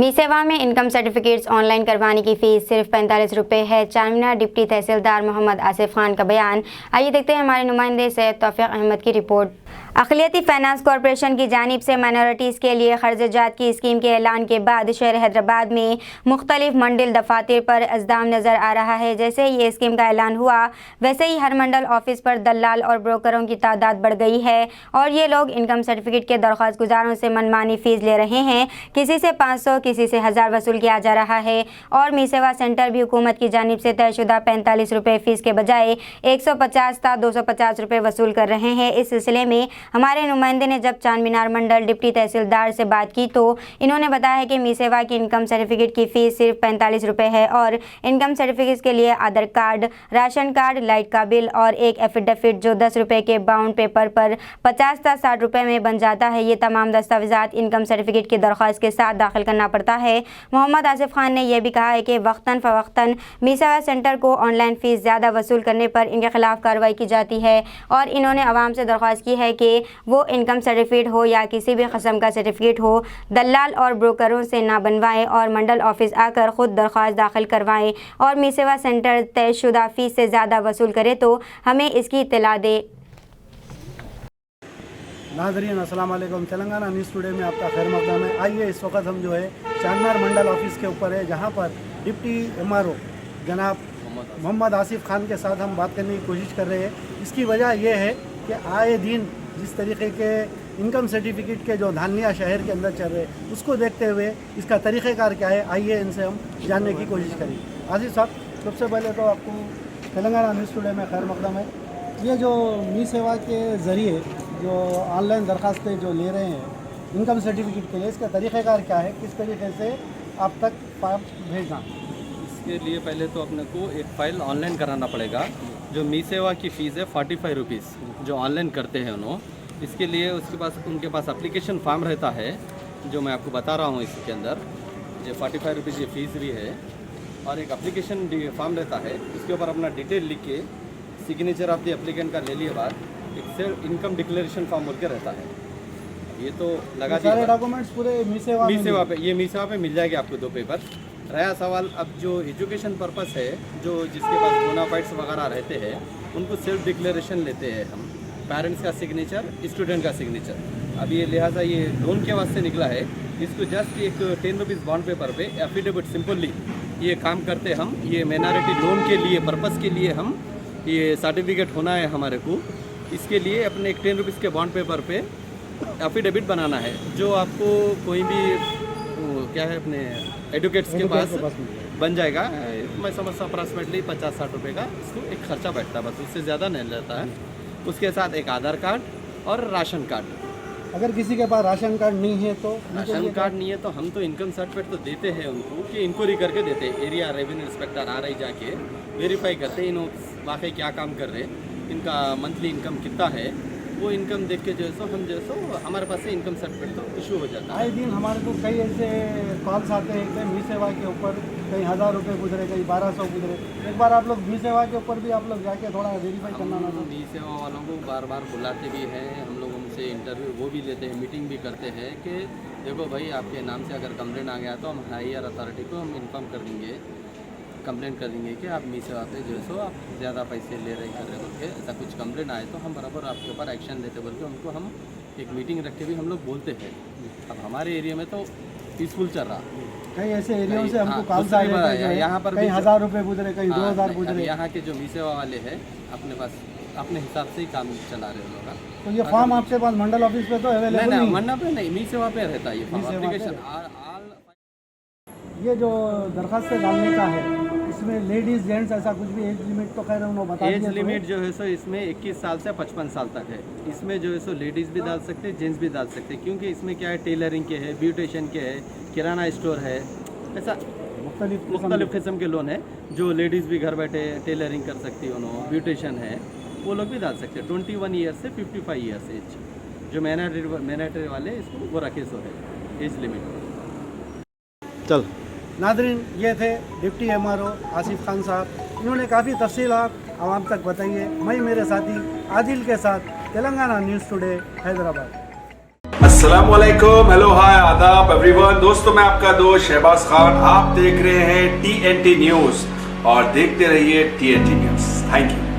मी सेवा में income certificates online करवाने की फ़ीस सिर्फ 45 रुपये है। चारमीनार डिप्टी तहसीलदार मोहम्मद आसिफ खान का बयान। आइए देखते हैं हमारे नुमाइंदे सैयद तौफीक अहमद की रिपोर्ट। अक़लियती फाइनेंस कॉरपोरेशन की जानिब से माइनॉरिटीज़ के लिए क़र्ज़-ए-जात की स्कीम के ऐलान के बाद शहर हैदराबाद में मुख्तलिफ मंडल दफातर पर अज़दाम नज़र आ रहा है। जैसे ही ये स्कीम का ऐलान हुआ वैसे ही हर मंडल ऑफिस पर दलाल और ब्रोकरों की तादाद बढ़ गई है और ये लोग इनकम सर्टिफिकेट के दरख्वास्त गुजारों से मनमानी फ़ीस ले रहे हैं। किसी से 500 किसी से 1000 वसूल किया जा रहा है और मी सेवा सेंटर भी हुकूमत की जानिब से तयशुदा 45 रुपये फ़ीस के बजाय 150 था 250 रुपये वसूल कर रहे हैं। इस सिलसिले में हमारे नुमाइंदे ने जब चारमीनार मंडल डिप्टी तहसीलदार से बात की तो इन्होंने बताया है कि मी सेवा की इनकम सर्टिफिकेट की फ़ीस सिर्फ 45 रुपये है और इनकम सर्टिफिकेट के लिए आधार कार्ड, राशन कार्ड, लाइट का बिल और एक एफिडेविट जो 10 रुपये के बाउंड पेपर पर 50 था 60 रुपये में बन जाता है। ये तमाम दस्तावेज़ात इनकम सर्टिफिकेट की दरख्वास्त के साथ दाखिल करना पड़ता है। मोहम्मद आसिफ खान ने यह भी कहा है कि वक्तन फ़वक्तन मी सेवा सेंटर को ऑनलाइन फ़ीस ज़्यादा वसूल करने पर इनके खिलाफ कार्रवाई की जाती है और इन्होंने आवाम से दरख्वास्त की है कि वो इनकम सर्टिफिकेट हो या किसी भी किस्म का सर्टिफिकेट हो दलाल और ब्रोकरों से ना बनवाएं और मंडल ऑफिस आकर ख़ुद दरख्वास्त दाखिल करवाएं और मी सेवा सेंटर तयशुदा फ़ीस से ज़्यादा वसूल करे तो हमें इसकी इत्तला दे। नाज़रीन अस्सलाम वालेकुम। तेलंगाना न्यूज़ टुडे में आपका खैर मक़दम है। आइए इस वक्त हम जो है चारमीनार मंडल ऑफिस के ऊपर है जहां पर डिप्टी MRO जनाब मोहम्मद आसिफ खान के साथ हम बात करने की कोशिश कर रहे हैं। इसकी वजह यह है कि आए दिन जिस तरीके के इनकम सर्टिफिकेट के जो धानिया शहर के अंदर चल रहे हैं उसको देखते हुए इसका तरीक़ेकार क्या है, आइए इनसे हम जानने की कोशिश करें। आसिफ साहब, सबसे पहले तो आपको तेलंगाना न्यूज़ टुडे में खैर मक़दम है। ये जो मी सेवा के ज़रिए जो ऑनलाइन दरखास्तें जो ले रहे हैं इनकम सर्टिफिकेट के लिए, इसका तरीक़ेकार क्या है, किस तरीके से आप तक फॉर्म भेजना? इसके लिए पहले तो अपने को एक फ़ाइल ऑनलाइन कराना पड़ेगा। जो मी सेवा की फ़ीस है 45 रुपीज़ जो ऑनलाइन करते हैं उन्होंने, इसके लिए उनके पास एप्लीकेशन फॉर्म रहता है जो मैं आपको बता रहा हूँ। इसके अंदर ये 45 रुपीज़ ये फ़ीस भी है और एक एप्लीकेशन फॉर्म रहता है। उसके ऊपर अपना डिटेल लिख के सिग्नेचर ऑफ द एप्लीकेंट का ले लिए बाद एक से इनकम डिक्लेरेशन फॉर्म बोल के रहता है। ये तो लगा दिया सारे डॉक्यूमेंट्स पूरे मी सेवा पे ये मी सेवा पे मिल जाएगी आपको 2 पेपर। रहा सवाल अब जो एजुकेशन पर्पस है, जो जिसके पास बोनाफाइड्स वगैरह रहते हैं उनको सेल्फ डिक्लेरेशन लेते हैं हम, पेरेंट्स का सिग्नेचर, स्टूडेंट का सिग्नेचर। अब ये लिहाजा ये लोन के वास्ते निकला है। इसको जस्ट एक 10 रुपीज़ बॉन्ड पेपर पे एफिडेविट सिंपली ये काम करते हम। ये माइनॉरिटी लोन के लिए पर्पस के लिए हम ये सर्टिफिकेट होना है हमारे को। इसके लिए अपने एक 10 रुपीज़ के बॉन्ड पेपर पे एफिडेविट बनाना है जो आपको कोई भी क्या है अपने एडवोकेट्स के पास बन जाएगा। मैं समझता अप्रॉक्सीमेटली 50-60 रुपये का इसको एक खर्चा बैठता है, बस उससे ज़्यादा नहीं रहता है। उसके साथ एक आधार कार्ड और राशन कार्ड। अगर किसी के पास राशन कार्ड नहीं है तो राशन कार्ड नहीं है तो हम तो इनकम सर्टिफिकेट तो देते हैं उनको कि इंक्वायरी करके देते हैं। एरिया रेवेन्यू इंस्पेक्टर आ रही जाके वेरीफाई करते हैं इन वाकई क्या काम कर रहे हैं, इनका मंथली इनकम कितना है, वो इनकम देख के जो है सो हम जो है सो हमारे पास से इनकम सर्टिफिकेट तो इशू हो जाता है। आए दिन हमारे को कई ऐसे कॉल्स आते हैं कि मी सेवा के ऊपर कहीं 1000 रुपये गुजरे, कहीं 1200 गुजरे। एक बार आप लोग मी सेवा के ऊपर भी आप लोग जाके थोड़ा वेरीफाई करना ना। मी सेवा वालों को बार बार बुलाते भी हैं हम लोग, उनसे इंटरव्यू वो भी लेते हैं, मीटिंग भी करते हैं कि देखो भाई आपके नाम से अगर कंप्लेंट आ गया तो हम हायर अथॉरिटी को हम इन्फॉर्म कर देंगे, कंप्लेंट कर देंगे कि आप मी सेवा पे जो है सो आप ज़्यादा पैसे ले रहे कर रहे बोल के। ऐसा कुछ कंप्लेंट आए तो हम बराबर आपके ऊपर एक्शन लेते बोल के उनको हम एक मीटिंग रख के भी हम लोग बोलते हैं। अब हमारे एरिया में तो पीसफुल चल रहा, कई ऐसे एरियाओं से हमको कॉल्स हाँ, आए हैं यहाँ पर कहीं 1000 रुपये गुजरे, कहीं 2000 गुजरे। यहाँ के जो मी सेवा वाले हैं अपने पास अपने हिसाब से ही काम चला रहे लोग। तो ये फॉर्म आपके पास मंडल ऑफिस पे तो अवेलेबल नहीं, मंडल पे नहीं, मी सेवा पे रहता है ये फॉर्म एप्लीकेशन। ये जो दरखास्त डालने का है इसमें लेडीज़ जेंट्स ऐसा कुछ भी एज लिमिट तो खैर उन्होंने बता दिया। एज लिमिट जो है सो इसमें 21 साल से 55 साल तक है। इसमें जो है सो लेडीज़ भी डाल सकते हैं, जेंट्स भी डाल सकते हैं, क्योंकि इसमें क्या है टेलरिंग के है, ब्यूटिशियन के है, किराना स्टोर है, ऐसा मुख्तलिफ किस्म के लोन है। जो लेडीज़ भी घर बैठे टेलरिंग कर सकती है, उन्होंने ब्यूटिशियन है, वो लोग भी डाल सकते हैं। 21 ईयर से 55 ईयर्स एज जो मैनेटरी वाले इसको वो रखे सो है एज लिमिट। चल नाज़रीन, ये थे डिप्टी MRO आसिफ खान साहब। इन्होंने काफ़ी तफसीलात आवाम तक बताई है। मैं मेरे साथी आदिल के साथ तेलंगाना न्यूज़ टुडे हैदराबाद। अस्सलाम वालेकुम, हेलो हाय आदाब एवरीवन। दोस्तों मैं आपका दोस्त शहबाज खान, आप देख रहे हैं TNT न्यूज और देखते रहिए TNT न्यूज। Thank you.